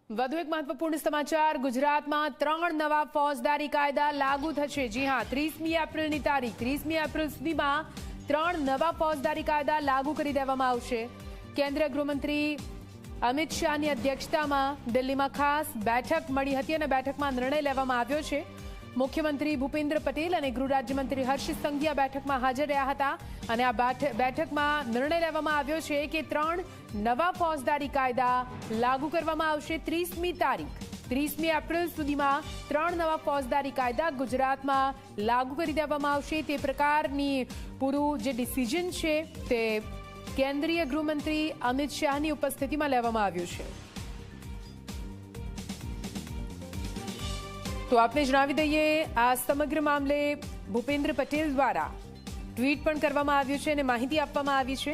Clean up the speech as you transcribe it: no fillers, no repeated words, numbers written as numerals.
વધુ એક મહત્વપૂર્ણ સમાચાર ગુજરાતમાં 3 નવા ફોજદારી કાયદા લાગુ થશે। જી હા, 30મી એપ્રિલની તારીખ 30મી એપ્રિલ સુધીમાં 3 નવા ફોજદારી કાયદા લાગુ કરી દેવામાં આવશે। કેન્દ્રીય ગૃહમંત્રી અમિત શાહની અધ્યક્ષતામાં દિલ્હીમાં ખાસ બેઠક મળી હતી અને બેઠકમાં નિર્ણય લેવામાં આવ્યો છે। મુખ્યમંત્રી ભૂપેન્દ્ર પટેલ અને ગૃહ રાજ્યમંત્રી હર્ષ સંઘવી આ બેઠકમાં હાજર રહ્યા હતા અને આ બેઠકમાં નિર્ણય લેવામાં આવ્યો છે કે 3 નવા ફોજદારી કાયદા લાગુ કરવામાં આવશે। 30મી તારીખ 30મી એપ્રિલ સુધીમાં 3 નવા ફોજદારી કાયદા ગુજરાતમાં લાગુ કરી દેવામાં આવશે। તે પ્રકારની પૂરું જે ડિસિઝન છે તે કેન્દ્રીય ગૃહમંત્રી અમિત શાહની ઉપસ્થિતિમાં લેવામાં આવ્યું છે। તો આપને જણાવી દઈએ, આ સમગ્ર મામલે ભૂપેન્દ્ર પટેલ દ્વારા ટ્વીટ પણ કરવામાં આવ્યું છે અને માહિતી આપવામાં આવી છે।